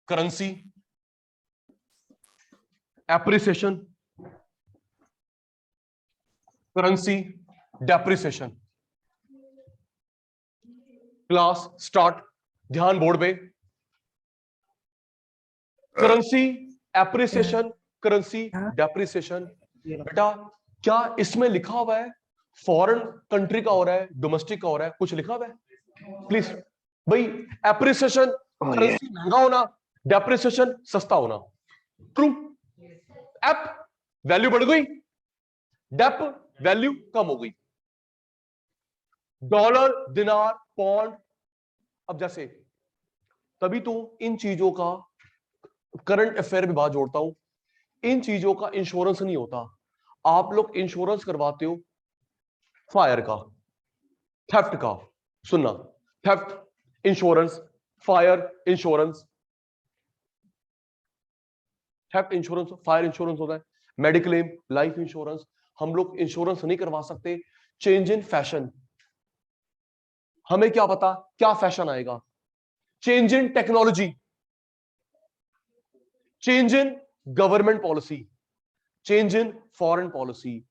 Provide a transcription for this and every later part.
Currency appreciation, currency depreciation. Class start. ध्यान board पे। Currency appreciation, currency depreciation. बेटा क्या इसमें लिखा हुआ है फॉरेन कंट्री का हो रहा है, डोमेस्टिक का हो रहा है? कुछ लिखा हुआ है प्लीज भाई? एप्रिसिएशन करेंसी महंगा होना, डेप्रिसिएशन सस्ता होना। ट्रू। एप वैल्यू बढ़ गई, डेप वैल्यू कम हो गई। डॉलर, दिनार, पौंड। अब जैसे तभी तो इन चीजों का करंट अफेयर में बात जोड़ता हूं। इन चीजों का इंश्योरेंस नहीं होता। आप लोग इंश्योरेंस करवाते हो फायर का, थेफ्ट का। सुनना, theft insurance, fire insurance. Theft insurance, fire insurance होता है, मेडिक्लेम, लाइफ इंश्योरेंस। हम लोग इंश्योरेंस नहीं करवा सकते। चेंज इन फैशन, हमें क्या पता क्या फैशन आएगा। Change in technology, change in government policy, change in foreign policy.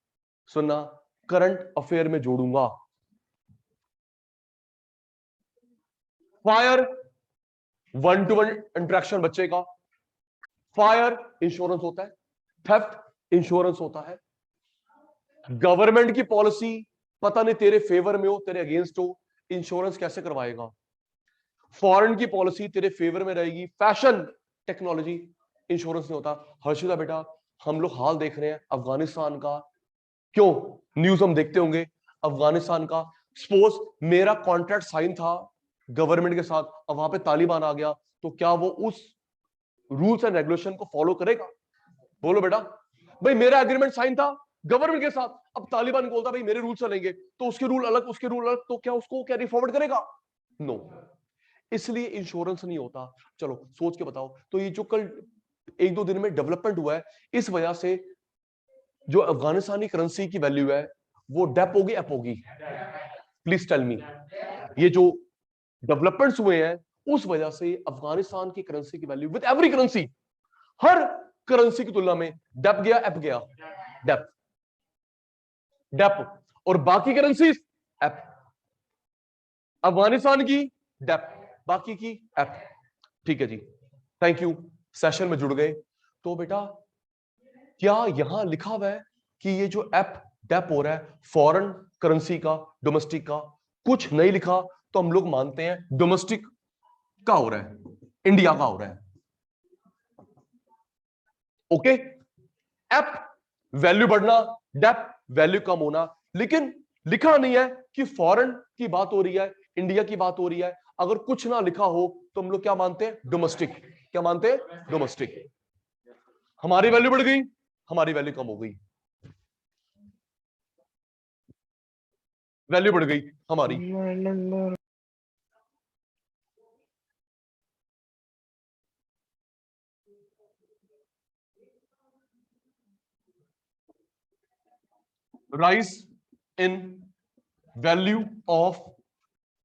सुनना, करंट अफेयर में जोड़ूंगा। Fire, one two one interaction बच्चे का, फायर इंश्योरेंस होता है, थेफ्ट इंश्योरेंस होता है। गवर्नमेंट की पॉलिसी पता नहीं तेरे फेवर में हो तेरे अगेंस्ट हो, इंश्योरेंस कैसे करवाएगा? फॉरेन की पॉलिसी तेरे फेवर में रहेगी, फैशन टेक्नोलॉजी, इंश्योरेंस नहीं होता। हर्षिता बेटा, हम लोग हाल देख रहे हैं अफगानिस्तान का, क्यों न्यूज हम देखते होंगे अफगानिस्तान का। सपोज मेरा कॉन्ट्रैक्ट साइन था गवर्नमेंट के साथ, अब वहां पे तालिबान आ गया, तो क्या वो उस रूल्स एंड रेगुलेशन को फॉलो करेगा? बोलो बेटा। भाई मेरा एग्रीमेंट साइन था गवर्नमेंट के साथ, अब तालिबान बोलता भाई मेरे रूल चलेंगे, तो उसके रूल अलग उसके रूल अलग, तो क्या उसको कैरी फॉरवर्ड करेगा? नो। इसलिए इंश्योरेंस नहीं होता। चलो सोच के बताओ। तो ये जो कल एक दो दिन में डेवलपमेंट हुआ है, इस वजह से जो अफगानिस्तानी करेंसी की वैल्यू है वो डेप होगी एप होगी? Please tell me. ये जो डेवलपमेंट्स हुए हैं उस वजह से अफगानिस्तान की करेंसी की value with every currency, her currency की तुलना में डेप गया एप गया, डेप डेप, और बाकी करेंसी एप। अफगानिस्तान की डेप, बाकी की एप। ठीक है जी, थैंक यू, सेशन में जुड़ गए। तो बेटा क्या यहां लिखा हुआ है कि ये जो एप डेप हो रहा है फॉरेन करेंसी का, डोमेस्टिक का? कुछ नहीं लिखा, तो हम लोग मानते हैं डोमेस्टिक का हो रहा है, इंडिया का हो रहा है। ओके, एप वैल्यू बढ़ना, डेप वैल्यू कम होना। लेकिन लिखा नहीं है कि फॉरेन की बात हो रही है, इंडिया की बात हो रही है। अगर कुछ ना लिखा हो तो हम लोग क्या मानते हैं? डोमेस्टिक। क्या मानते हैं? डोमेस्टिक। हमारी वैल्यू बढ़ गई, हमारी वैल्यू कम हो गई, वैल्यू बढ़ गई हमारी। Rise in value of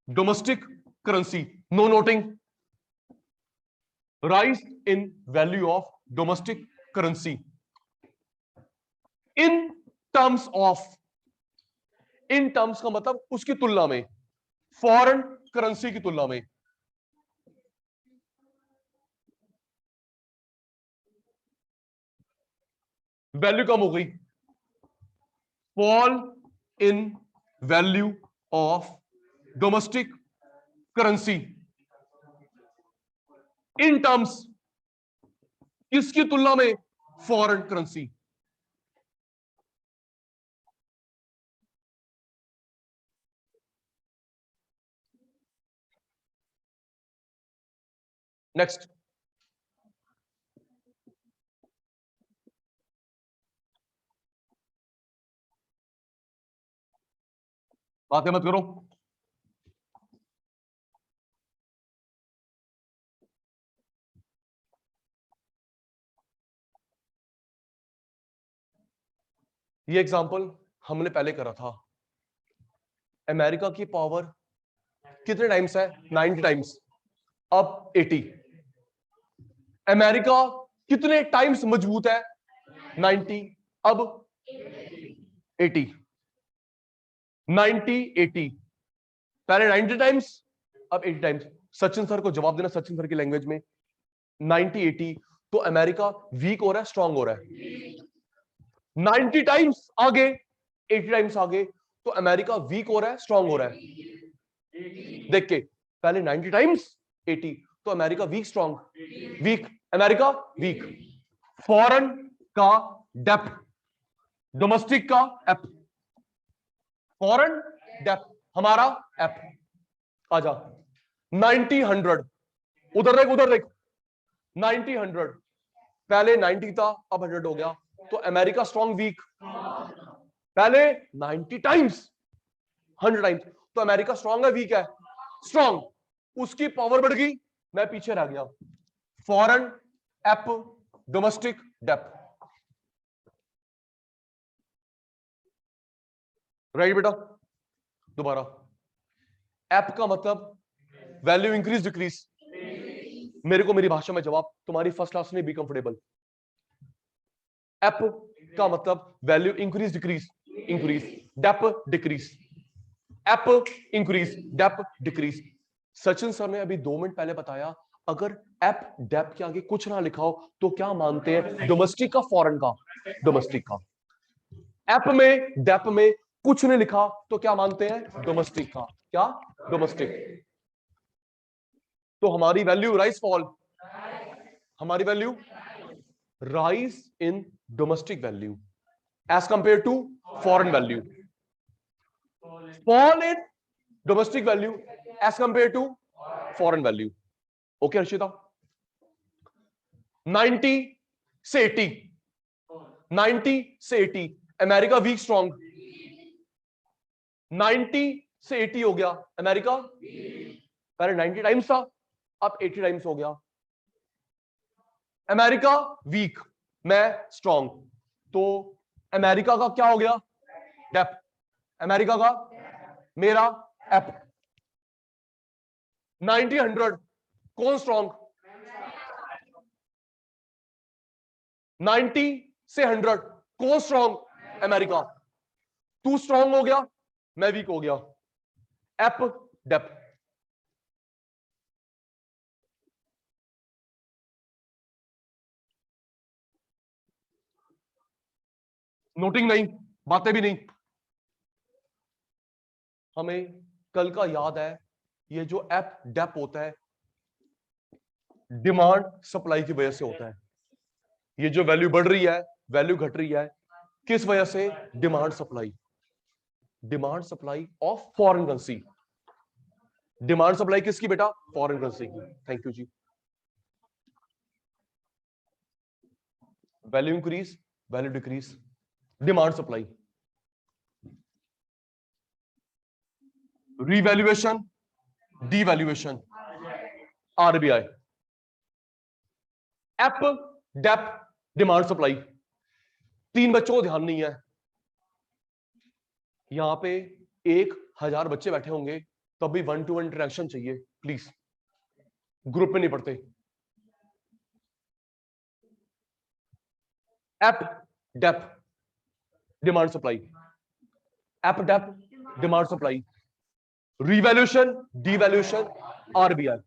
domestic currency, no noting. Rise in value of domestic currency in terms of, in terms का मतलब उसकी तुलना में, फॉरेन करेंसी की तुलना में। वैल्यू कम हो गई, fall in value of domestic currency in terms, किसकी तुलना में? Foreign currency. नेक्स्ट, बातें मत करो। ये एग्जांपल हमने पहले करा था। अमेरिका की पावर कितने टाइम्स है? 90 टाइम्स, अब 80। अमेरिका कितने टाइम्स मजबूत है? 90। अब 80। 90 80। पहले 90 टाइम्स, अब 80 टाइम्स। सचिन सर को जवाब देना सचिन सर की लैंग्वेज में। 90 80 तो अमेरिका वीक हो रहा है स्ट्रांग हो रहा है? 90 टाइम्स आगे, 80 टाइम्स आगे, तो अमेरिका वीक हो रहा है स्ट्रांग हो रहा है? देख के, पहले 90 टाइम्स 80 तो America weak strong? Weak, America weak. Foreign का डेप्थ, डोमेस्टिक का एप। फॉरेन डेप्थ हमारा एप। आजा 90 100, उधर देख उधर देख। 90 100, पहले 90 था अब 100 हो गया, तो अमेरिका स्ट्रांग वीक? पहले 90 टाइम्स 100 टाइम्स, तो अमेरिका स्ट्रांग है वीक है? स्ट्रांग। उसकी पावर बढ़ गई, मैं पीछे रह गया। Foreign app, domestic depth. Right बेटा? दोबारा, एप का मतलब वैल्यू इंक्रीज डिक्रीज? मेरे को मेरी भाषा में जवाब, तुम्हारी फर्स्ट क्लास में बी कंफर्टेबल। एप का मतलब value increase decrease? Increase. Dep decrease. App increase, dep decrease. Sachin sir ने अभी 2 मिनट पहले बताया, अगर एप डेप के आगे कुछ ना लिखा हो तो क्या मानते हैं? डोमेस्टिक का फॉरेन का? डोमेस्टिक का। एप में डेप में कुछ नहीं लिखा तो क्या मानते हैं? डोमेस्टिक का। क्या? डोमेस्टिक। तो हमारी वैल्यू राइज फॉल? हमारी value rise in domestic value as compare to foreign value. Fall in domestic value as compare to foreign value. Okay Harshita? 90 से 80, 90 से 80 अमेरिका वीक स्ट्रांग? 90 से 80 हो गया अमेरिका, पहले 90 टाइम्स था अब 80 टाइम्स हो गया। अमेरिका वीक, मैं स्ट्रांग, तो अमेरिका का क्या हो गया? डेप्थ। अमेरिका का, मेरा एप। 90 100 कौन स्ट्रांग? 90 से 100 कौन स्ट्रांग? अमेरिका। तू स्ट्रांग हो गया, मैं वीक हो गया। App depth. नोटिंग नहीं, बातें भी नहीं। हमें कल का याद है, ये जो एप डेप होता है डिमांड सप्लाई की वजह से होता है। ये जो वैल्यू बढ़ रही है, वैल्यू घट रही है, किस वजह से? Demand supply. Demand supply of foreign currency. Demand supply किसकी बेटा? फॉरेन करेंसी की। थैंक यू जी। Value increase, value decrease, demand supply. Revaluation, devaluation, RBI. App dep demand supply. 3 बच्चों को ध्यान नहीं है, यहां पे 1000 बच्चे बैठे होंगे, तब भी 1-to-1 इंटरेक्शन चाहिए प्लीज, ग्रुप में नहीं पढ़ते। App dep demand supply, app dep demand supply, revaluation, devaluation, RBI.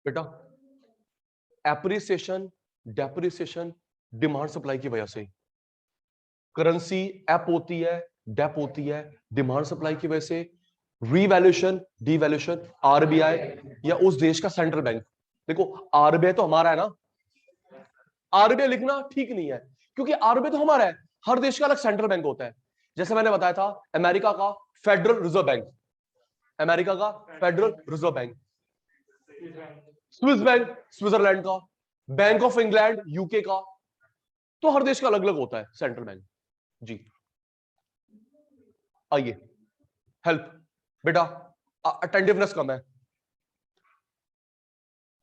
बेटा एप्रिसिएशन, डेप्रिसिएशन डिमांड सप्लाई की वजह से। करेंसी एप होती है, डेप होती है, डिमांड सप्लाई की वजह से। रीवैल्यूएशन, डिवैल्यूएशन, आरबीआई या उस देश का सेंट्रल बैंक। देखो आरबीआई तो हमारा है ना, आरबीआई लिखना ठीक नहीं है, क्योंकि आरबीआई तो हमारा है, हर देश का अलग सेंट्रल बैंक होता है। जैसे मैंने बताया था, अमेरिका का फेडरल रिजर्व बैंक, अमेरिका का federal reserve bank. Swiss bank Switzerland का, बैंक ऑफ इंग्लैंड यूके का, तो हर देश का अलग अलग होता है सेंट्रल बैंक जी। आइए हेल्प बेटा, अटेंटिवनेस कम है।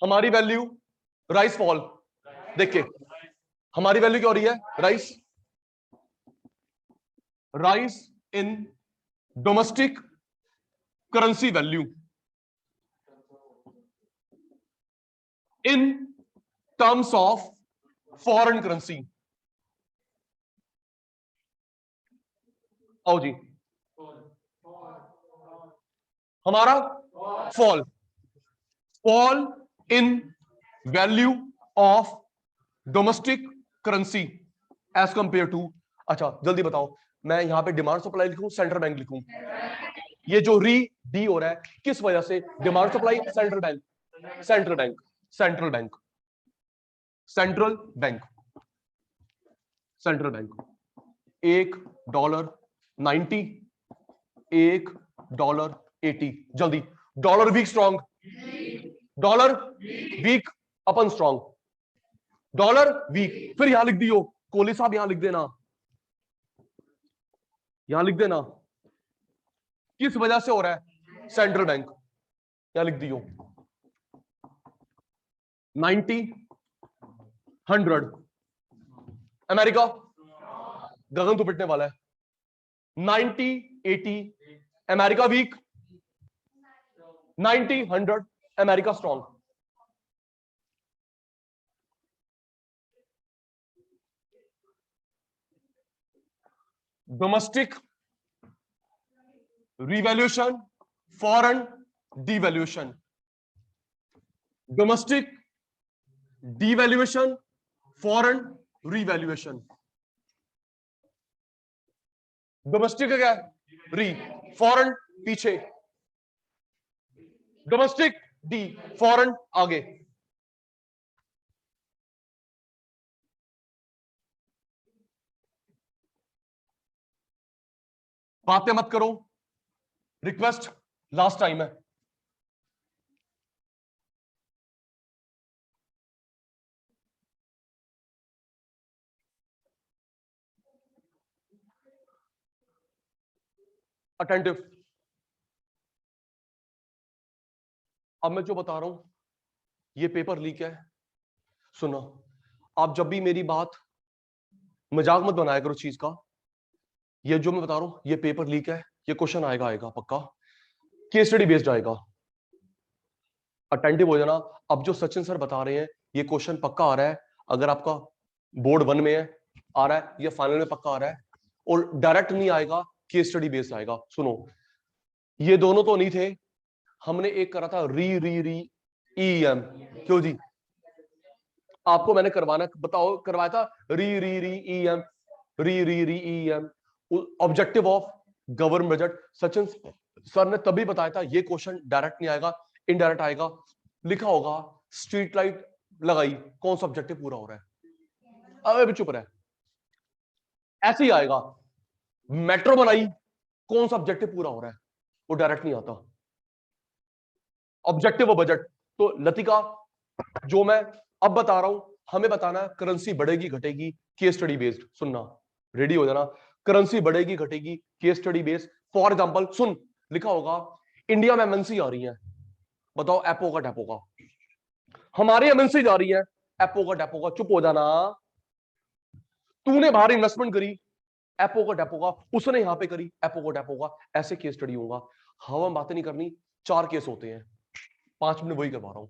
हमारी वैल्यू राइस फॉल। देखिए हमारी वैल्यू क्या हो रही है, rise, rise in domestic currency value in terms of foreign currency. आओ जी, हमारा fall, fall in value of domestic currency as compare to. अच्छा जल्दी बताओ, मैं यहां पे डिमांड सप्लाई लिखूं, सेंट्रल बैंक लिखूं? ये जो री डी हो रहा है किस वजह से? Demand supply, central bank, central bank, central bank, central bank, central bank. $1.90, $1.80। जल्दी, dollar weak strong, dollar weak अपन स्ट्रॉन्ग, डॉलर वीक। फिर यहां लिख दियो, कोहली साहब यहां लिख देना, यहां लिख देना किस वजह से हो रहा है, सेंट्रल बैंक। यहां लिख दियो 90, 100। अमेरिका गगन तो पिटने वाला है। 90, 80 America weak, 90, 100 America strong. Domestic revaluation, foreign devaluation, domestic devaluation, foreign revaluation. Domestic का क्या है, री, फॉरेन पीछे, डोमेस्टिक डी, फॉरेन आगे। बातें मत करो, रिक्वेस्ट, लास्ट टाइम है। अटेंटिव। अब मैं जो बता रहा हूं ये पेपर लीक है, सुनो। आप जब भी मेरी बात, मजाक मत बनाया करो चीज का। ये जो मैं बता रहा हूं ये पेपर लीक है, ये क्वेश्चन आएगा, आएगा पक्का, केस स्टडी बेस्ड आएगा। अटेंटिव हो जाना। अब जो सचिन सर बता रहे हैं ये क्वेश्चन पक्का आ रहा है। अगर आपका बोर्ड 1 में है आ रहा है, ये फाइनल में पक्का आ रहा है, और डायरेक्ट नहीं आएगा, केस स्टडी बेस्ड आएगा। सुनो, ये दोनों तो नहीं थे, हमने एक करा था री री री ईएम। क्यों जी? आपको मैंने करवाना, बताओ, करवाया था री री री ईएम, री री री EM, objective of government budget. Sachin sir ने तभी बताया था ये क्वेश्चन डायरेक्ट नहीं आएगा, इनडायरेक्ट आएगा। लिखा होगा स्ट्रीट लाइट लगाई, कौन सा ऑब्जेक्टिव पूरा हो रहा है? अबे चुप रहे, ऐसे ही आएगा। मेट्रो बनाई, कौन सा ऑब्जेक्टिव पूरा हो रहा है? वो डायरेक्ट नहीं आता, ऑब्जेक्टिव और बजट। तो लतिका जो मैं अब बता रहा हूं, हमें बताना है करेंसी बढ़ेगी घटेगी, केस स्टडी बेस्ड। सुनना, रेडी हो जाना। करेंसी बढ़ेगी घटेगी, case study based. For example सुन, लिखा होगा इंडिया में एमएनसी आ रही है, बताओ एपो का डेपो का। हमारी एमएनसी जा रही है, एपो का डेपो का। चुप हो जाना, तूने बाहर इन्वेस्टमेंट करी, एपो का डेपो का, उसने यहां पे करी, एपो का डेपो का। ऐसे केस स्टडी होगा। हवा में बातें नहीं करनी, 4 केस होते हैं, 5 मिनट वही करवा रहा हूं।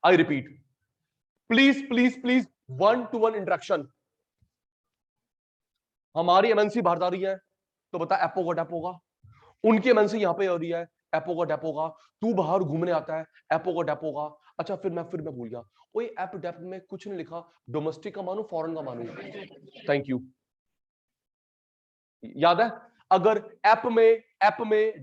I repeat, please please please, 1-to-1 interaction. हमारी एमएनसी बाहर जा रही है तो बता एपो का डेपो का, उनकी एमएनसी यहां पे हो रही है, एपो का डेपो का। तू बाहर घूमने आता है, एपो का डेपो का। अच्छा फिर मैं भूल गया, ओए एप डेप में कुछ नहीं लिखा, डोमेस्टिक का मानू फॉरेन का मानू? थैंक यू, याद है? अगर एप में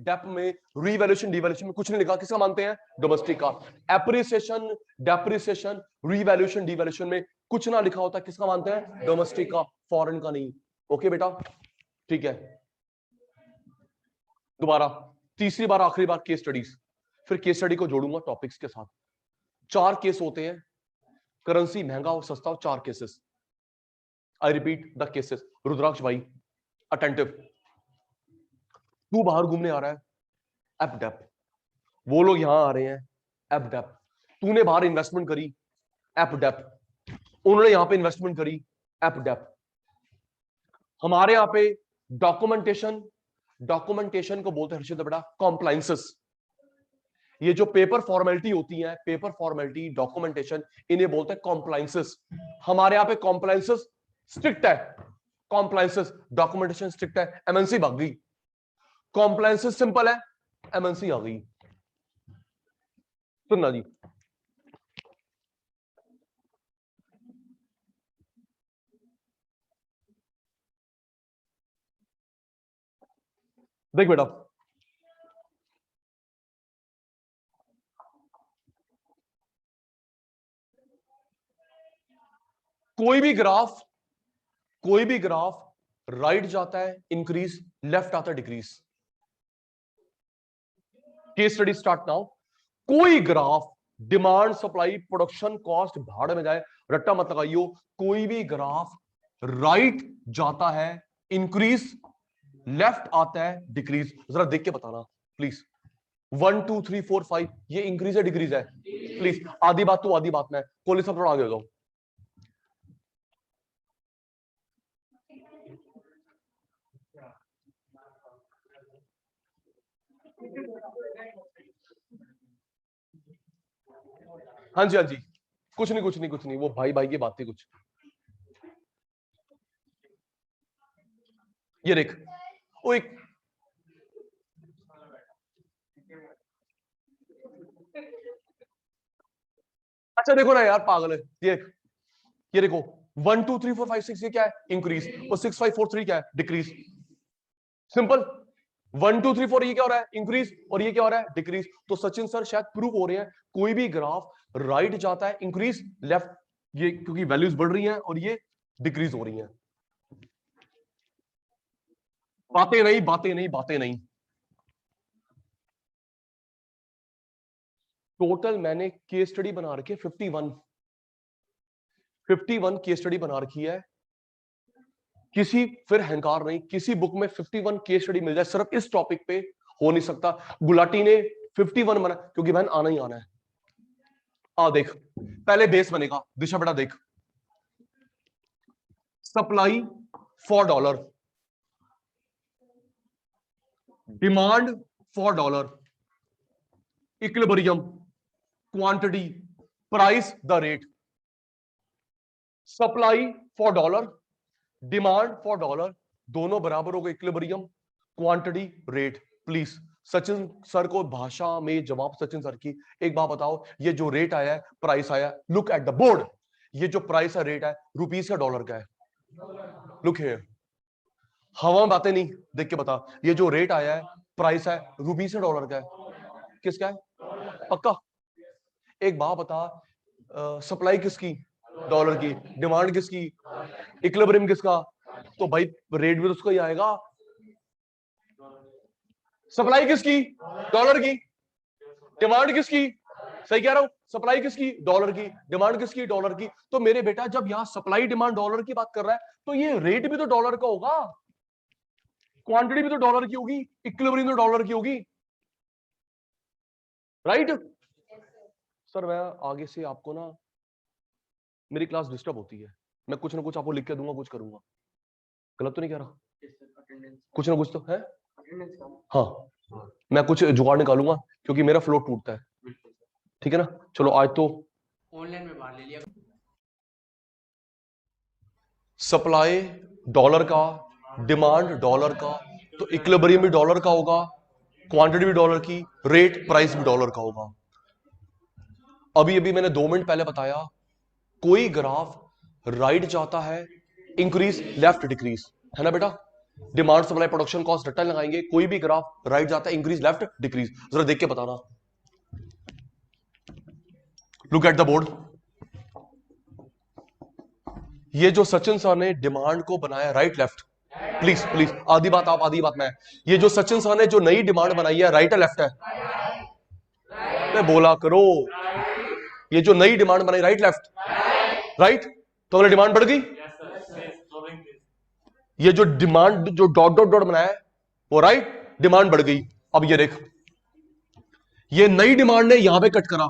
डेप में रीवैल्यूएशन डिवैल्यूएशन में कुछ नहीं लिखा, किसका मानते हैं? डोमेस्टिक का। एप्रिसिएशन डेप्रिसिएशन रीवैल्यूएशन डिवैल्यूएशन में कुछ ना लिखा होता, किसका मानते हैं? डोमेस्टिक का, फॉरेन का नहीं। ओके बेटा, ठीक है। दोबारा, तीसरी बार आखिरी बार केस स्टडीज, फिर केस स्टडी को जोड़ूंगा टॉपिक्स के साथ। 4 केस होते हैं, करेंसी महंगा और सस्ता हो, 4 cases. I repeat the cases. Rudraksh भाई अटेंटिव, तू बाहर घूमने आ रहा है, एपडेप। वो लोग यहां आ रहे हैं, एपडेप। तूने बाहर इन्वेस्टमेंट करी, एपडेप, उन्होंने यहां पे इन्वेस्टमेंट करी एपडेप। हमारे यहां पे डॉक्यूमेंटेशन, डॉक्यूमेंटेशन को बोलते हैं हर्षित बेटा कॉम्प्लायंसेस। ये जो पेपर फॉर्मेलिटी होती है, पेपर फॉर्मेलिटी, डॉक्यूमेंटेशन, इन्हें बोलते हैं कॉम्प्लायंसेस। हमारे यहां पे कॉम्प्लायंसेस स्ट्रिक्ट है, कॉम्प्लायंसेस, डॉक्यूमेंटेशन स्ट्रिक्ट है, एमएनसी भाग गई। कॉम्प्लायंसेस सिंपल है, एमएनसी आ गई। सुनना जी, देख बेटा, कोई भी ग्राफ, कोई भी ग्राफ राइट जाता है इंक्रीज, लेफ्ट आता है decrease. Case study start now. कोई graph demand supply production cost भाड़ में जाए, रट्टा मत लगाइयो, कोई भी ग्राफ राइट जाता है इंक्रीज, लेफ्ट आता है डिक्रीज। जरा देख के बताना प्लीज। 1 2 3 4 5 ये इंक्रीज है डिक्रीज है? प्लीज आधी बात तू आधी बात में, कोहली साहब थोड़ा आगे हो जाओ। हाँ जी हाँ जी, कुछ नहीं कुछ नहीं कुछ नहीं, वो भाई भाई की बात थी कुछ। ये देख, वो एक अच्छा देखो ना यार पागल है, ये देखो 1 2 3 4 5 6 ये क्या है? इंक्रीज। और 6 5 4 3 क्या है? डिक्रीज। सिंपल। 1 2 3 4 ये क्या हो रहा है? इंक्रीज, और ये क्या हो रहा है? डिक्रीज। तो सचिन सर शायद प्रूव हो रहे हैं, कोई भी ग्राफ राइट जाता है इंक्रीज, लेफ्ट, ये क्योंकि वैल्यूज बढ़ रही हैं और ये डिक्रीज हो रही हैं। बातें नहीं बातें नहीं बातें नहीं। टोटल मैंने केस स्टडी बना रखी है 51 केस स्टडी बना रखी है। किसी फिर हंकार नहीं, किसी बुक में 51 केस स्टडी मिल जाए सिर्फ इस टॉपिक पे हो नहीं सकता। गुलाटी ने 51 बना क्योंकि बहन आना ही आना है। आ देख, पहले बेस बनेगा, दिशा बेटा देख, supply for dollar, demand for dollar, equilibrium, quantity, price the rate. Supply for dollar, demand for dollar, दोनों बराबर हो गए equilibrium, quantity, rate. Please Sachin sir को भाषा में जवाब, सचिन सर की एक बात बताओ, ये जो रेट आया है, प्राइस आया, लुक एट द बोर्ड, ये जो प्राइस है, रेट है, रुपीस का डॉलर का है? लुक हियर, हवा में बातें नहीं, देख के बता, ये जो रेट आया है, प्राइस है, रुपीस का डॉलर का है? किसका है? पक्का? एक बात बता, सप्लाई किसकी? डॉलर की। डिमांड किसकी? इक्विलिब्रियम किसका? तो भाई रेट भी तो उसका ही आएगा। सप्लाई किसकी? डॉलर की। डिमांड किसकी? सही कह रहा हूं, सप्लाई किसकी? डॉलर की। डिमांड किसकी? डॉलर की। तो मेरे बेटा जब यहां सप्लाई डिमांड डॉलर की बात कर रहा है, तो ये रेट भी तो डॉलर का होगा, क्वांटिटी भी तो डॉलर की होगी, इक्विलिब्रियम तो डॉलर की होगी, राइट? सर मैं आगे से आपको ना, मेरी क्लास डिस्टर्ब होती है, मैं कुछ ना कुछ आपको लिख के दूंगा, कुछ करूंगा, गलत तो नहीं कह रहा? कुछ ना कुछ तो है। हाँ, मैं कुछ जुगाड़ निकालूंगा क्योंकि मेरा फ्लो टूटता है, ठीक है ना? चलो आज तो ऑनलाइन में बाहर ले लिया। सप्लाई डॉलर का, डिमांड डॉलर का, तो इक्विलिब्रियम भी डॉलर का होगा, क्वांटिटी भी डॉलर की, रेट प्राइस भी डॉलर का होगा। अभी अभी मैंने 2 मिनट पहले बताया, कोई ग्राफ राइट जाता है इंक्रीज, लेफ्ट डिक्रीज, है ना बेटा? डिमांड सप्लाई प्रोडक्शन कॉस्ट रट्टा लगाएंगे, कोई भी ग्राफ राइट जाता है इंक्रीज, लेफ्ट डिक्रीज। जरा देख के बताना, लुक एट द बोर्ड। ये जो सचिन सर ने डिमांड को बनाया राइट लेफ्ट, प्लीज प्लीज आधी बात आप आधी बात मैं, ये जो सचिन सर ने जो नई डिमांड बनाई है, राइट है लेफ्ट है? मैं बोला करो, ये जो नई डिमांड बनाई, राइट लेफ्ट? राइट। तो हमारी डिमांड बढ़ गई। ये जो डिमांड जो डॉट डॉट डॉट बनाया है, वो राइट, डिमांड बढ़ गई। अब ये देख, ये नई डिमांड ने यहां पे कट करा,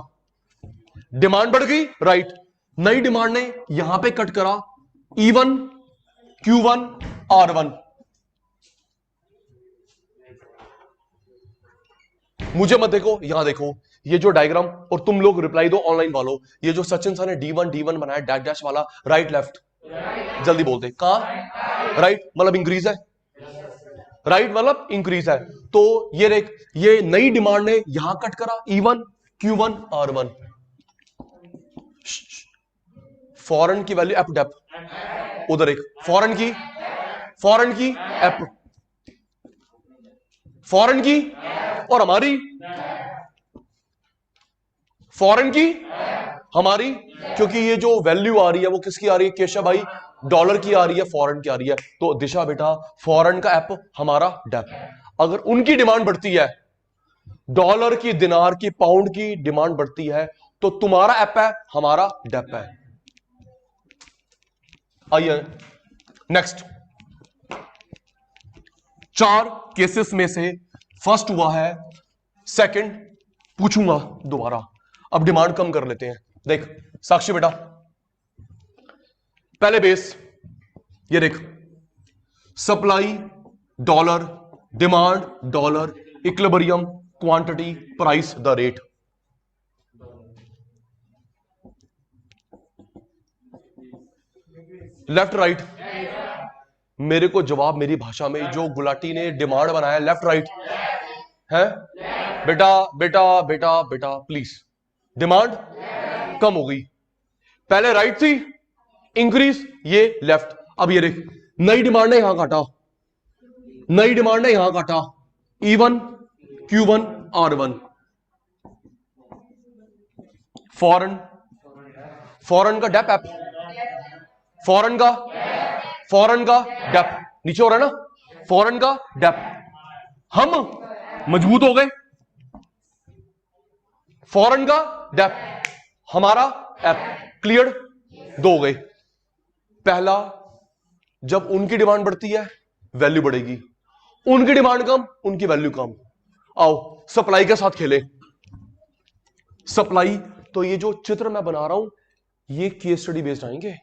डिमांड बढ़ गई, राइट, नई डिमांड ने यहां पे कट करा E1 Q1 R1। मुझे मत देखो, यहां देखो ये जो डायग्राम, और तुम लोग रिप्लाई दो ऑनलाइन वालों। ये जो सचिन सर ने D1 बनाया डैश डैश वाला, राइट लेफ्ट, जल्दी बोलते कहां? राइट मतलब इंक्रीज है, राइट मतलब इंक्रीज है। तो ये देख, ये नई डिमांड ने यहां कट करा E1 Q1 R1। फॉरेन की वैल्यू एफ डेप, उधर एक फॉरेन की एफ, फॉरेन की और हमारी, फॉरेन की हमारी, क्योंकि ये जो वैल्यू आ रही है वो किसकी आ रही है केशव भाई? डॉलर की आ रही है, फॉरेन की आ रही है। तो दिशा बेटा फॉरेन का एप हमारा डेप। अगर उनकी डिमांड बढ़ती है, डॉलर की, दिनार की, पाउंड की डिमांड बढ़ती है, तो तुम्हारा एप है, हमारा डेप है। आइए नेक्स्ट। 4 केसेस में से फर्स्ट हुआ है, सेकंड पूछूंगा दोबारा। अब डिमांड कम कर लेते हैं। देख साक्षी बेटा, पहले बेस ये देख, supply dollar, demand dollar, equilibrium, quantity, price, the rate. Left right, मेरे को जवाब मेरी भाषा में, जो गुलाटी ने डिमांड बनाया लेफ्ट राइट है। बेटा बेटा बेटा बेटा प्लीज, डिमांड कम हो गई, पहले राइट थी इंक्रीज, ये लेफ्ट। अब ये देख, नई डिमांड ने यहां काटा, नई डिमांड ने यहां काटा E1 Q1 R1। Foreign, foreign का डेप एप, फॉरेन का डेप नीचे हो रहा है ना, फॉरेन का डेप। हम मजबूत हो गए, फॉरेन का डेप, हमारा एप क्लियर, 2 हो गए। पहला, जब उनकी डिमांड बढ़ती है वैल्यू बढ़ेगी, उनकी डिमांड कम, उनकी वैल्यू कम। आओ सप्लाई के साथ खेले। सप्लाई, तो ये जो चित्र मैं बना रहा हूं ये केस स्टडी बेस्ड आएंगे,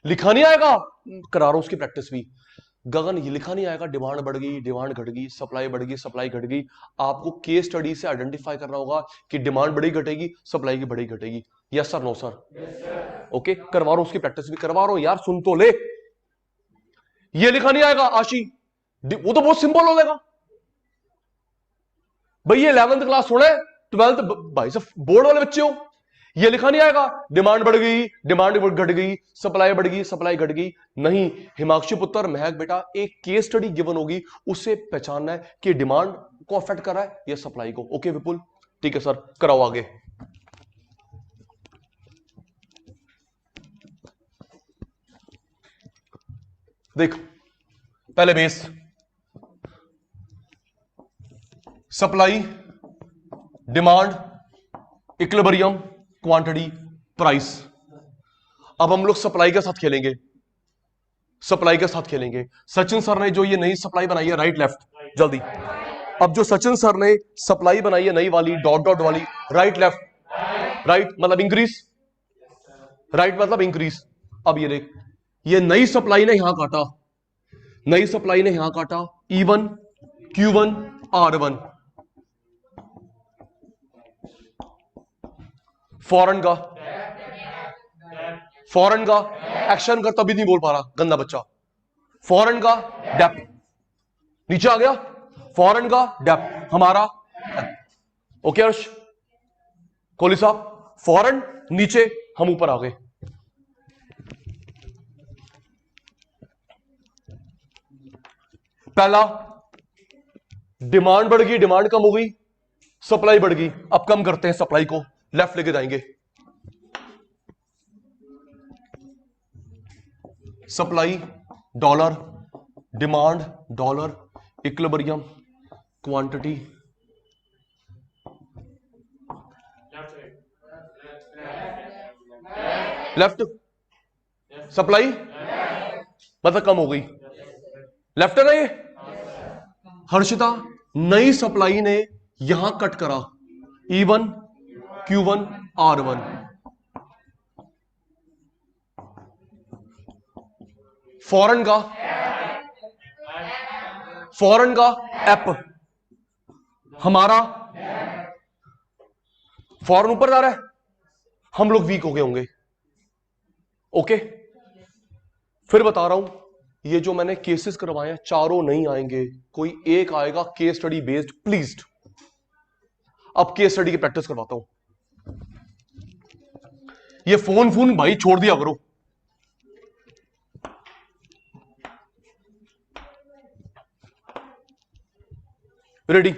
लिखा नहीं आएगा, करा रहा हूं उसकी प्रैक्टिस भी। गगन ये लिखा नहीं आएगा, डिमांड बढ़ गई, डिमांड घट गई, सप्लाई बढ़ गई, सप्लाई घट गई। आपको केस स्टडी से आइडेंटिफाई करना होगा कि डिमांड बढ़ी घटेगी, सप्लाई की बढ़ी घटेगी। Yes sir, no sir? Okay, करवा रहा हूं उसकी प्रैक्टिस भी करवा रहा हूं यार, सुन तो ले। ये लिखा नहीं आएगा आशी, वो तो बहुत सिंपल हो जाएगा भाई। ये 11th क्लास थोड़े 12th भाई साहब बोर्ड वाले बच्चे हो। ये लिखा नहीं आएगा डिमांड बढ़ गई, डिमांड घट गई, सप्लाई बढ़ गई, सप्लाई घट गई। नहीं, हिमांशु पुत्र, महक बेटा, एक केस स्टडी गिवन होगी, उससे पहचानना है कि डिमांड को अफेक्ट कर रहा है या सप्लाई को। ओके विपुल, ठीक है सर, कराओ आगे। देख पहले base, supply, demand, equilibrium, quantity, price. अब हम लोग सप्लाई के साथ खेलेंगे, सप्लाई के साथ खेलेंगे। सचिन सर ने जो ये नई सप्लाई बनाई है, राइट लेफ्ट जल्दी। अब जो सचिन सर ने सप्लाई बनाई है नई वाली, डॉट डॉट वाली, राइट लेफ्ट, राइट मतलब इंक्रीज, राइट मतलब इंक्रीज। अब ये देख, ये नई सप्लाई ने यहां काटा, नई सप्लाई ने यहां काटा E1 Q1 R1। फॉरेन का, फॉरेन का एक्शन कर, तभी नहीं बोल पा रहा गंदा बच्चा। फॉरेन का डेप नीचे आ गया, फॉरेन का डेप हमारा। ओके अर्श कोहली साहब, फॉरेन नीचे, हम ऊपर आ गए। पहला, डिमांड बढ़ गई, डिमांड कम हो गई, सप्लाई बढ़ गई। अब कम करते हैं सप्लाई को, लेफ्ट लेके जाएंगे। Supply dollar, demand dollar, equilibrium, quantity, left, supply मतलब कम हो गई, लेफ्ट है ना ये। हर्षिता, नई सप्लाई ने यहां कट करा E1 Q1 R1। फॉरेन का एप, हमारा फॉरेन ऊपर जा रहा है, हम लोग वीक हो गए होंगे। ओके, फिर बता रहा हूं, ये जो मैंने केसेस करवाए हैं चारों नहीं आएंगे, कोई एक आएगा केस स्टडी बेस्ड प्लीज्ड। अब केस स्टडी की प्रैक्टिस करवाता हूं। ये फोन भाई छोड़ दिया करो। रेडी?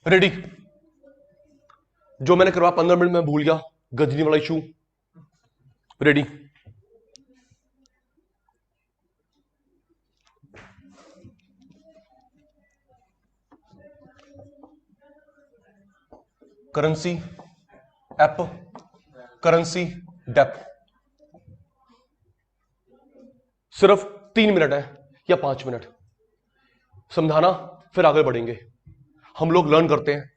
रेडी? जो मैंने करवाया 15 मिनट में भूल गया, गजनी वाला issue. Ready? Currency app, currency dep, सिर्फ 3 मिनट है या 5 मिनट समझाना, फिर आगे बढ़ेंगे। हम लोग लर्न करते हैं,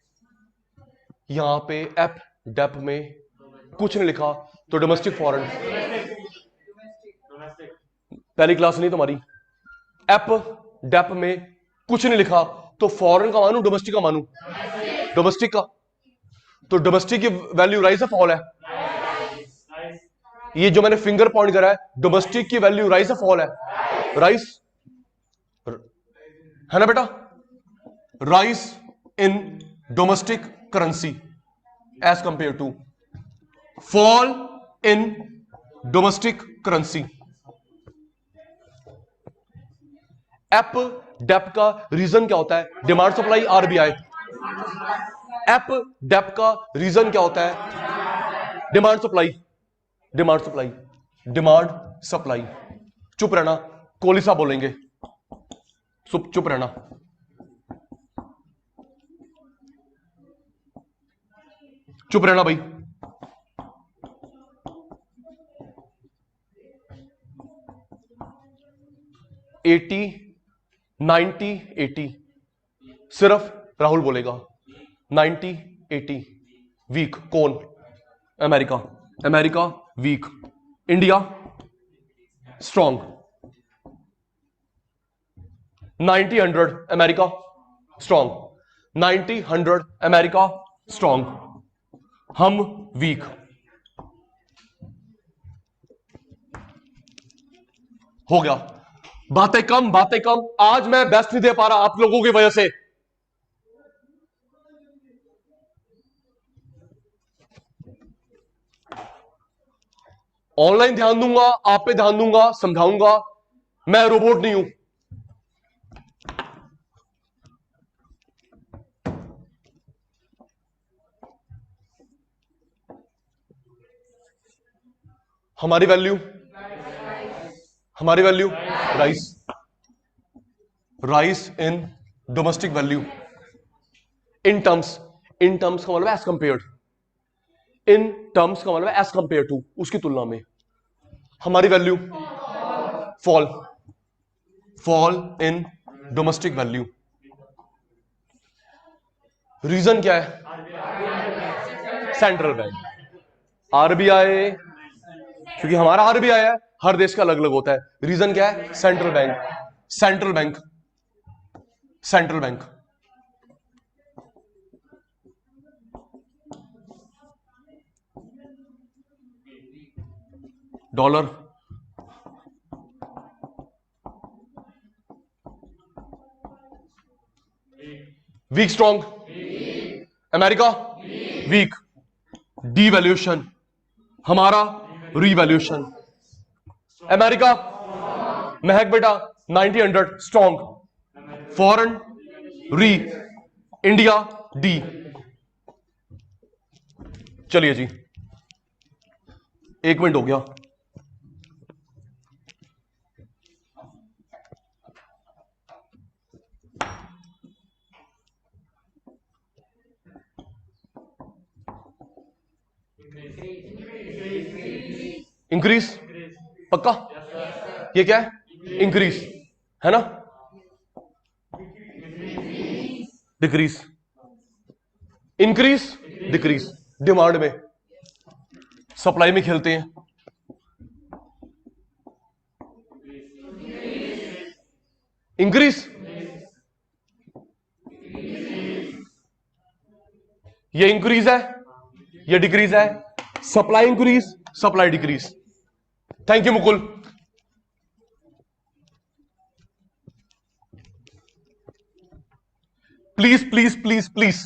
यहां पे एप डेप में कुछ नहीं लिखा तो डोमेस्टिक फॉरेन, पहली क्लास नहीं तुम्हारी। एप डेप में कुछ नहीं लिखा तो फॉरेन का मानू डोमेस्टिक का मानू? डोमेस्टिक का। तो डोमेस्टिक की वैल्यू राइज है फॉल है? ये जो मैंने फिंगर पॉइंट करा है, डोमेस्टिक की वैल्यू राइज है फॉल है? राइज है ना बेटा? Rise in domestic currency as compare to fall in domestic currency. App dep का रीजन क्या होता है? Demand supply RBI. App dep का रीजन क्या होता है? Demand supply, demand supply, demand supply. चुप रहना, कोहली साहब बोलेंगे, चुप रहना। चुप रहना भाई। एटी 90 80 सिर्फ राहुल बोलेगा। 90 80 वीक कौन? America, America weak, India strong. 90 100 America strong, 90 100 America strong, हम वीक। हो गया, बातें कम बातें कम। आज मैं बेस्ट नहीं दे पा रहा आप लोगों की वजह से। ऑनलाइन ध्यान दूंगा, आप पे ध्यान दूंगा, समझाऊंगा, मैं रोबोट नहीं हूं। हमारी वैल्यू, हमारी value rice, rise in domestic value in terms, in terms का मतलब एज कंपेयर्ड, इन टर्म्स का मतलब एज कंपेयर टू, उसकी तुलना में। हमारी value fall, fall in domestic value. Reason क्या है? सेंट्रल बैंक, आरबीआई, क्योंकि हमारा आरबीआई है, हर देश का अलग अलग होता है। रीजन क्या है? Central bank, central bank, central bank. Dollar, weak strong, America weak, devaluation, हमारा रीवैल्यूएशन। अमेरिका महक बेटा 90 100 strong, foreign re, India de. चलिए जी, 1 मिनट हो गया। इंक्रीज पक्का? ये क्या है? इंक्रीज है ना? Decrease, increase decrease. डिमांड में, सप्लाई में खेलते हैं, इंक्रीज, ये इंक्रीज है, ये डिक्रीज है, supply increase, supply decrease. Thank you Mukul. Please please please please,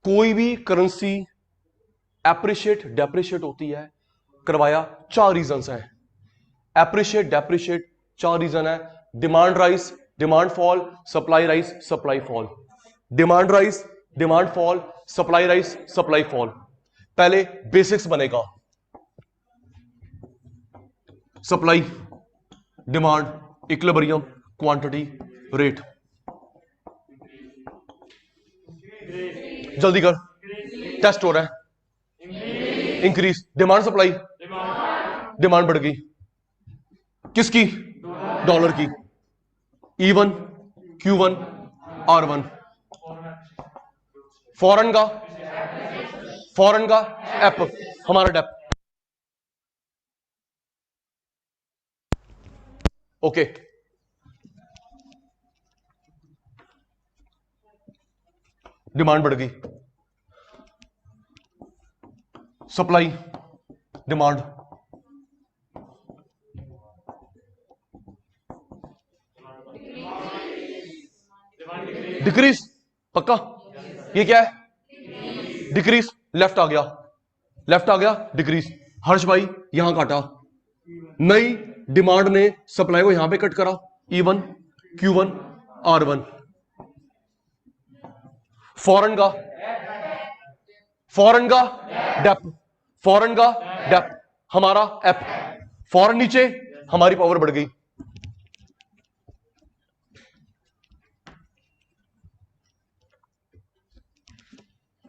कोई भी करेंसी एप्रिशिएट डेप्रिशिएट होती है, करवाया 4 रीजंस हैं। एप्रिशिएट डेप्रिशिएट 4 रीजन है। Demand rise, demand fall, supply rise, supply fall. Demand rise, demand fall, supply rise, supply fall. पहले basics बनेगा, supply, demand, equilibrium, quantity, rate. जल्दी कर, टेस्ट हो रहा है। इंक्रीज, डिमांड सप्लाई, डिमांड बढ़ गई, किसकी? डॉलर की। E1, Q1, R1। फॉरेन का, फॉरेन का एप, हमारा डेप। ओके, डिमांड बढ़ गई, सप्लाई, डिमांड, डिक्रीज। पक्का? ये क्या है? डिक्रीज। लेफ्ट आ गया, लेफ्ट आ गया, डिक्रीज। हर्ष भाई यहां काटा, नई डिमांड ने सप्लाई को यहां पे कट करा। E1, Q1, R1। फॉरेन का, फॉरेन का डेप, फॉरेन का डेप, हमारा एप। फॉरेन नीचे, हमारी पावर बढ़ गई।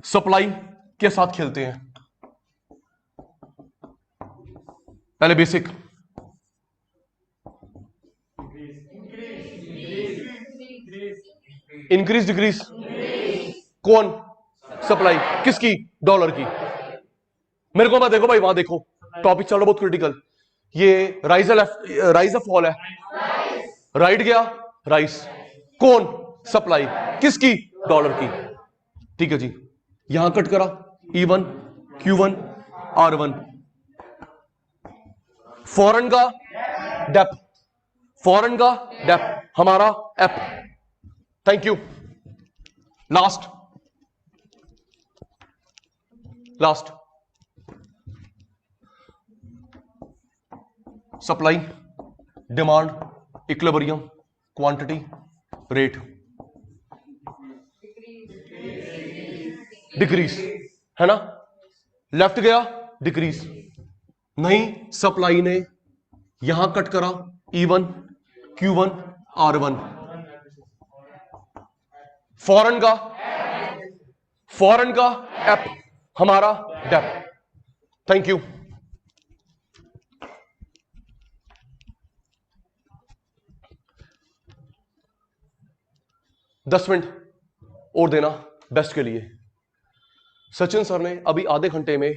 सप्लाई के साथ खेलते हैं, पहले बेसिक, इंक्रीज डिक्रीज। कौन? सप्लाई, किसकी? डॉलर की। मेरे को मत देखो भाई, वहां देखो, टॉपिक चल रहा बहुत क्रिटिकल। ये राइज लेफ्ट, राइज फॉल है, राइट गया, राइज। कौन? सप्लाई, किसकी? डॉलर की। ठीक है जी, यहां कट करा, E1, Q1, R1। फॉरेन का डेप, फॉरेन का डेप, हमारा app. Thank you. Last, last, supply, demand, equilibrium, quantity, rate. Decrease है ना, लेफ्ट गया, डिक्रीज। नहीं, सप्लाई ने यहां कट करा, E1, Q1, R1। फॉरेन का, फॉरेन का एप, हमारा डेप। Thank you. दस मिनट और देना बेस्ट के लिए। सचिन सर ने अभी आधे घंटे में,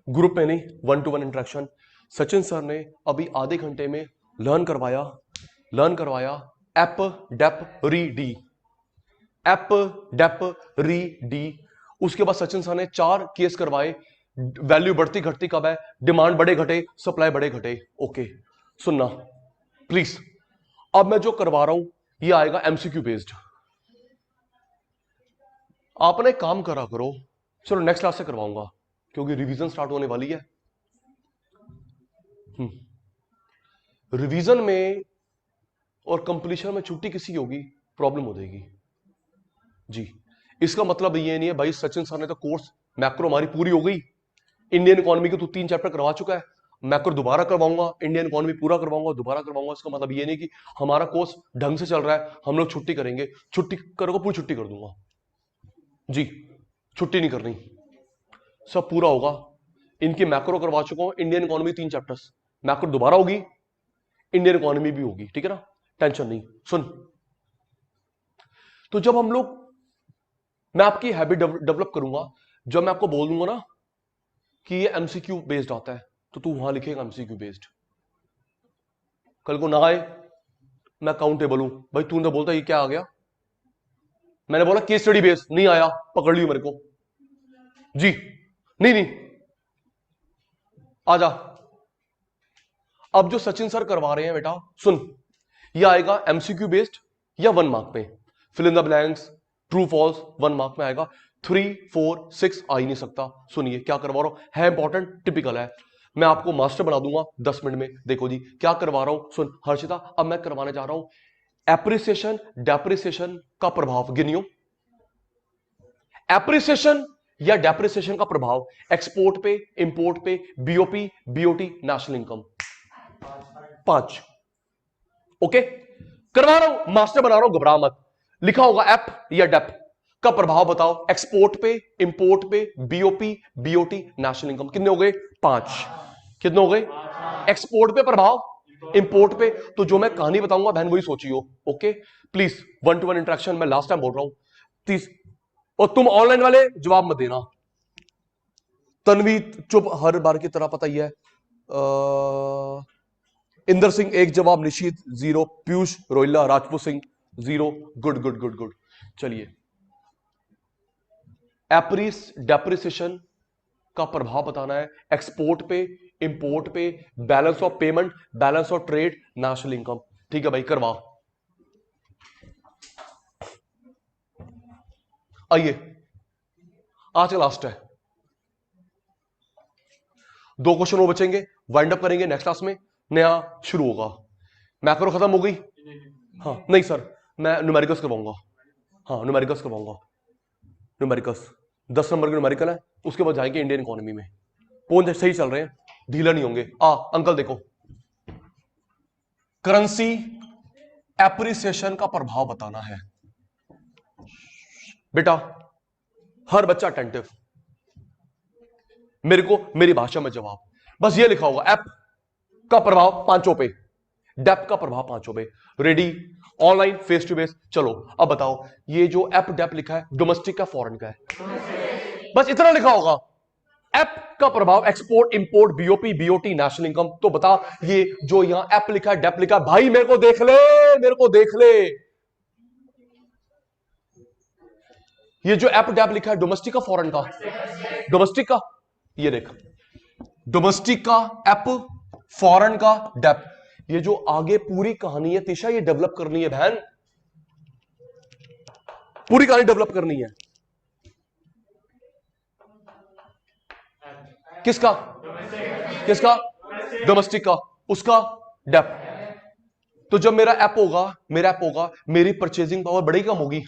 ग्रुप में नहीं, 1-to-1 इंटरेक्शन, सचिन सर ने अभी आधे घंटे में लर्न करवाया एप डेप री डी, एप डेप री डी। उसके बाद सचिन सर ने 4 केस करवाए, वैल्यू बढ़ती घटती कब है, डिमांड बढ़े घटे, सप्लाई बढ़े घटे। ओके, सुनना प्लीज। अब मैं जो करवा रहा हूं ये आएगा MCQ बेस्ड। आपने काम करा करो, चलो नेक्स्ट क्लास से करवाऊंगा क्योंकि रिवीजन स्टार्ट होने वाली है। रिवीजन में और कंप्लीशन में छुट्टी किसी की होगी, प्रॉब्लम हो जाएगी जी। इसका मतलब ये नहीं है भाई सचिन सर ने तो कोर्स मैक्रो हमारी पूरी हो गई, इंडियन इकोनॉमी के तो 3 चैप्टर करवा चुका है, मैक्रो दोबारा करवाऊंगा, इंडियन इकोनॉमी पूरा करवाऊंगा, दोबारा करवाऊंगा। इसका मतलब ये नहीं कि हमारा कोर्स ढंग से चल रहा है, हम लोग छुट्टी करेंगे। छुट्टी करोगे, पूरी छुट्टी कर दूंगा जी, छुट्टी नहीं करनी, सब पूरा होगा। इनकी मैक्रो करवा चुका हूं, इंडियन इकोनॉमी 3 चैप्टर्स, मैक्रो दोबारा होगी, इंडियन इकोनॉमी भी होगी, ठीक है ना, टेंशन नहीं। सुन, तो जब हम लोग, मैं आपकी हैबिट डेवलप करूंगा, जब मैं आपको बोल दूंगा ना कि ये एमसीक्यू बेस्ड आता है, तो तू वहां लिखेगा एमसीक्यू बेस्ड। कल को ना आए, मैं अकाउंटेबल हूं, भाई तूने बोलता ये क्या आ गया, मैंने बोला केस स्टडी बेस्ड, नहीं आया, पकड़ लियो मेरे को जी, नहीं नहीं आजा। अब जो सचिन सर करवा रहे हैं बेटा सुन, ये आएगा एमसीक्यू बेस्ड या 1 मार्क पे, fill in the blanks, true false 1 mark में आएगा, 3 4 6 आ ही नहीं सकता। सुनिए क्या करवा रहा हूं, है इंपॉर्टेंट, टिपिकल है, मैं आपको मास्टर बना दूंगा 10 मिनट में। देखो जी क्या करवा रहा हूं, सुन हर्षिता, अब मैं करवाने जा रहा हूं एप्रिसिएशन डेप्रिसिएशन का प्रभाव गिनियो। एप्रिसिएशन या डेप्रिसिएशन का प्रभाव एक्सपोर्ट पे, इंपोर्ट पे, BOP, BOT, national income, 5। Okay करवा रहा हूं, मास्टर बना रहा हूं, घबरा मत। लिखा होगा एप या डेप का प्रभाव बताओ एक्सपोर्ट पे, इंपोर्ट पे, बीओपी, बीओटी, नेशनल इनकम। कितने हो गए, 5। कितने हो गए, एक्सपोर्ट पे प्रभाव, इंपोर्ट पे। तो जो मैं कहानी बताऊंगा बहन वही सोचियो। ओके प्लीज 1-to-1 इंटरेक्शन, मैं लास्ट टाइम बोल रहा हूं 30, और तुम ऑनलाइन वाले जवाब मत देना। तन्वी चुप, हर बार की तरह पता ही है। इंदर सिंह 1 जवाब, Nishit 0, Piyush Rohila, Rajput Singh 0। Good good good good. चलिए एप्रिस डेप्रिसिएशन का प्रभाव बताना है एक्सपोर्ट पे, इंपोर्ट पे, balance of payment, balance of trade, national income. ठीक है भाई करवा। आइए आज का लास्ट है, 2 क्वेश्चन वो बचेंगे, वाइंड अप करेंगे, नेक्स्ट क्लास में नया शुरू होगा। मैक्रो खत्म हो गई, हाँ नहीं सर मैं न्यूमेरिकल्स करवाऊंगा, हाँ न्यूमेरिकल्स करवाऊंगा, न्यूमेरिकल्स 10 नंबर के न्यूमेरिकल है, उसके बाद जाएंगे इंडियन इकोनॉमी में। कौन सही चल रहे हैं, ढीला नहीं होंगे। अंकल देखो करेंसी एप्रिसिएशन का प्रभाव बताना है बेटा, हर बच्चा अटेंटिव, मेरे को मेरी भाषा में जवाब, बस ये लिखा होगा एप का प्रभाव 5 पे, डेप का प्रभाव 5 पे। Ready, online, face to face. चलो अब बताओ ये जो एप डेप लिखा है डोमेस्टिक का फॉरेन का है, बस इतना लिखा होगा। एप का प्रभाव export, import, BOP, BOT, national income. तो बता ये जो यहां एप लिखा है डेप लिखा है, भाई मेरे को देख ले, मेरे को देख ले, ये जो एप डेप लिखा है डोमेस्टिक का फॉरेन का, डोमेस्टिक का, ये देख डोमेस्टिक का एप, फॉरेन का डेप। ये जो आगे पूरी कहानी है तिशा, ये डेवलप करनी है बहन, पूरी कहानी डेवलप करनी है। किसका, किसका, डोमेस्टिक का, उसका डेप। तो जब मेरा ऐप होगा, मेरा ऐप होगा, मेरी परचेजिंग पावर बढ़ेगी कम होगी,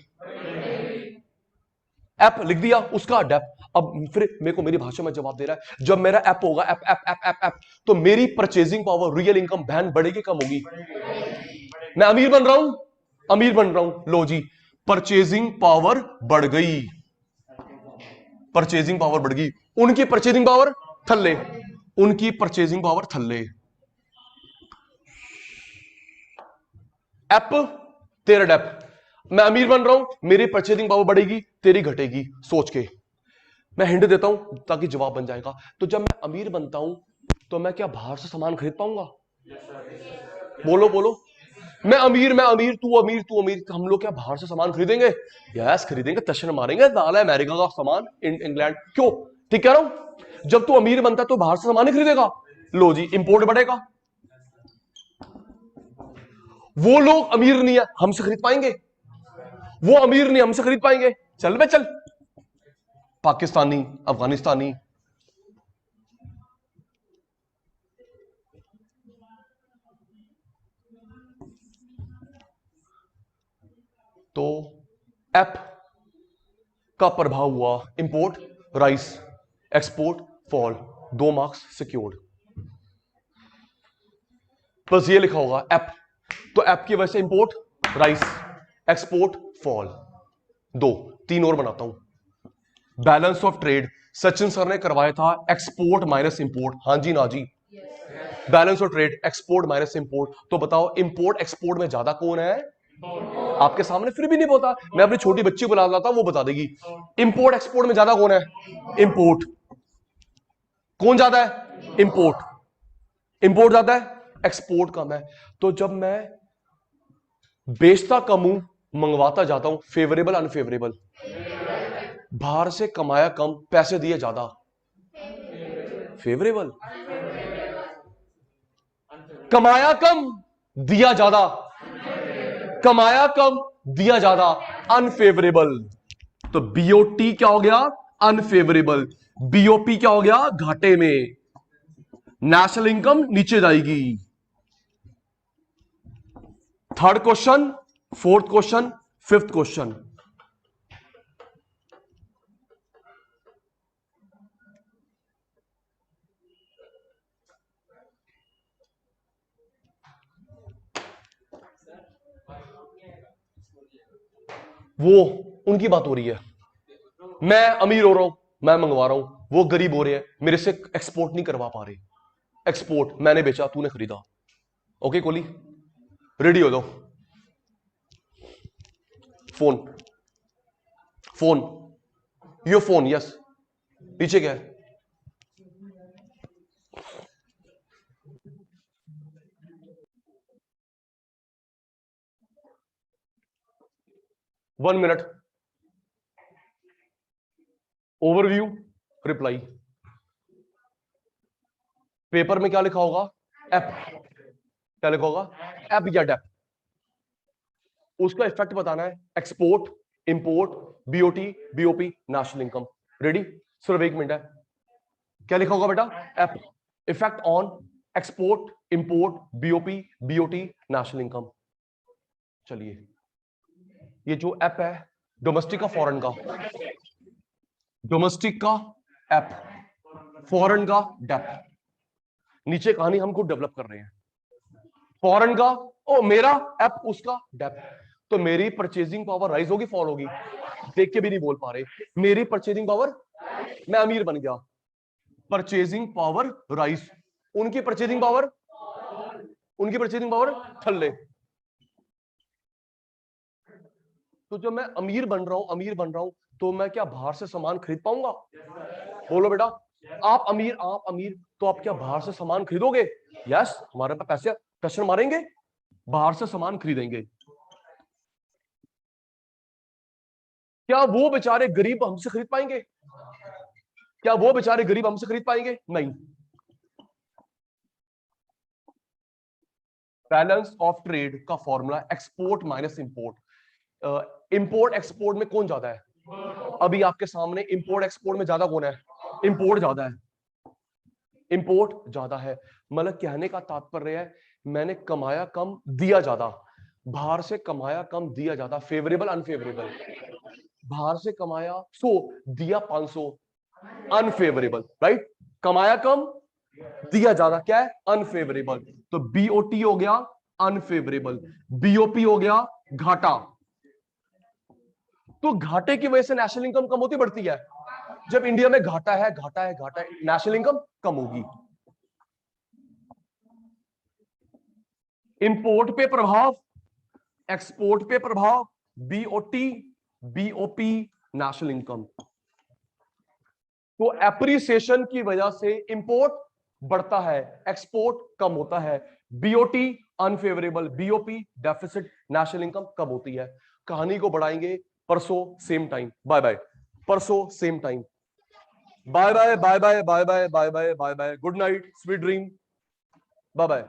ऐप लिख दिया, उसका डेप। अब फिर मेरे को मेरी भाषा में जवाब दे रहा है, जब मेरा ऐप होगा, app app app app app, तो मेरी परचेजिंग पावर, रियल इनकम बहन बढ़ेगी कम होगी, मैं अमीर बन रहा हूं, अमीर बन रहा हूं। लो जी परचेजिंग पावर बढ़ गई, परचेजिंग पावर बढ़ गई, उनकी परचेजिंग पावर थल्ले, उनकी परचेजिंग पावर थल्ले। ऐप तेरा डेप, मैं अमीर बन रहा हूं, मेरी परचेजिंग पावर बढ़ेगी, तेरी घटेगी। सोच के मैं हिंट देता हूं ताकि जवाब बन जाएगा। तो जब मैं अमीर बनता हूं तो मैं क्या बाहर से सामान खरीद पाऊंगा? बोलो बोलो, मैं अमीर, तू अमीर, तू अमीर, हम लोग क्या बाहर से सामान खरीदेंगे? यस खरीदेंगे, तशन मारेंगे, दाल है अमेरिका का सामान, इंग्लैंड। क्यों? ठीक कह रहा हूं, जब तू अमीर बनता है तो बाहर से सामान नहीं खरीदेगा, लो जी इंपोर्ट बढ़ेगा। वो लोग अमीर नहीं है, हमसे खरीद पाएंगे, वो अमीर नहीं हमसे खरीद पाएंगे, चल बे चल, पाकिस्तानी, अफगानिस्तानी। तो एप का प्रभाव हुआ import rice, export fall, 2 marks secured. बस ये लिखा होगा एप, तो एप की वजह से इंपोर्ट राइस, एक्सपोर्ट फॉल। 2 3 और बनाता हूं। Balance of trade Sachin sir ने करवाया था, एक्सपोर्ट माइनस इंपोर्ट, हां जी ना जी, balance of trade export minus import. तो बताओ इंपोर्ट एक्सपोर्ट में ज्यादा कौन है? आपके सामने फिर भी नहीं पता, मैं अपनी छोटी बच्ची बुला लाता हूं, वो बता देगी। इंपोर्ट एक्सपोर्ट में ज्यादा कौन है? इंपोर्ट। कौन ज्यादा है? इंपोर्ट। इंपोर्ट ज्यादा है, एक्सपोर्ट कम है। तो जब मैं बेचता कम हूं, मंगवाता जाता हूं, फेवरेबल अनफेवरेबल? बाहर से कमाया कम, पैसे दिए ज्यादा, फेवरेबल। कमाया कम, दिया ज्यादा, कमाया कम, दिया ज्यादा, अनफेवरेबल। तो बीओटी क्या हो गया? अनफेवरेबल। बीओपी क्या हो गया? घाटे में। नेशनल इनकम नीचे जाएगी। Third question, fourth question, fifth question. वो उनकी बात हो रही है, मैं अमीर हो रहा हूं, मैं मंगवा रहा हूं, वो गरीब हो रहे हैं, मेरे से एक्सपोर्ट नहीं करवा पा रहे। एक्सपोर्ट मैंने बेचा, तूने खरीदा। ओके कोहली, रेडी हो जाओ। Phone, phone, your phone, yes. पीछे क्या है? One minute. Overview, reply. Paper में क्या लिखा होगा? एप। क्या लिखा होगा? एप या डेप। उसका इफेक्ट बताना है, export, import, BOT, BOP, national income. Ready? सिर्फ एक मिनट है। क्या लिखा होगा बेटा? App. Effect on export, import, BOP, BOT, national income. चलिए, ये जो एप है, डोमेस्टिक का फॉरेन का? डोमेस्टिक का एप, फॉरेन का डेप। नीचे कहानी हम खुद डेवलप कर रहे हैं। फॉरेन का ओ मेरा एप, उसका डेप। तो मेरी परचेजिंग पावर राइज होगी, फॉल होगी? देख के भी नहीं बोल पा रहे। मेरी परचेजिंग पावर, मैं अमीर बन गया, परचेजिंग पावर राइज, उनकी परचेजिंग पावर, उनकी परचेजिंग पावर थल्ले। तो जब मैं अमीर बन रहा हूं, अमीर बन रहा हूं, तो मैं क्या बाहर से सामान खरीद पाऊंगा? बोलो बेटा। आप अमीर, आप अमीर, तो आप क्या बाहर से सामान खरीदोगे? यस, हमारे पास पैसे, प्रेशर मारेंगे, बाहर से सामान खरीदेंगे। क्या वो बेचारे गरीब हमसे खरीद पाएंगे? क्या वो बेचारे गरीब हमसे खरीद पाएंगे? नहीं। बैलेंस ऑफ ट्रेड का formula export minus import. Import export में कौन ज्यादा है? अभी आपके सामने इंपोर्ट एक्सपोर्ट में ज्यादा कौन है? इंपोर्ट ज्यादा है। इंपोर्ट ज्यादा है, मतलब कहने का तात्पर्य है मैंने कमाया कम, दिया ज्यादा। बाहर से कमाया कम, दिया ज्यादा, फेवरेबल अनफेवरेबल? बाहर से कमाया 100, दिया 500, अनफेवरेबल, राइट? कमाया कम, दिया ज्यादा, क्या है? अनफेवरेबल। तो बीओटी हो गया अनफेवरेबल, बीओपी हो गया घाटा। तो घाटे की वजह से नेशनल इनकम कम होती बढ़ती है? जब इंडिया में घाटा है, घाटा है, घाटा है, नेशनल इनकम कम होगी। इंपोर्ट पे प्रभाव, एक्सपोर्ट पे प्रभाव, बीओटी, बीओपी, नेशनल इनकम। तो एप्रिसिएशन की वजह से इंपोर्ट बढ़ता है, एक्सपोर्ट कम होता है, BOT unfavourable, BOP deficit, national income कम होती है। कहानी को बढ़ाएंगे परसों सेम टाइम। Bye bye. परसों same time. Bye bye, bye bye, bye bye, bye bye, bye bye, good night, sweet dream, bye bye.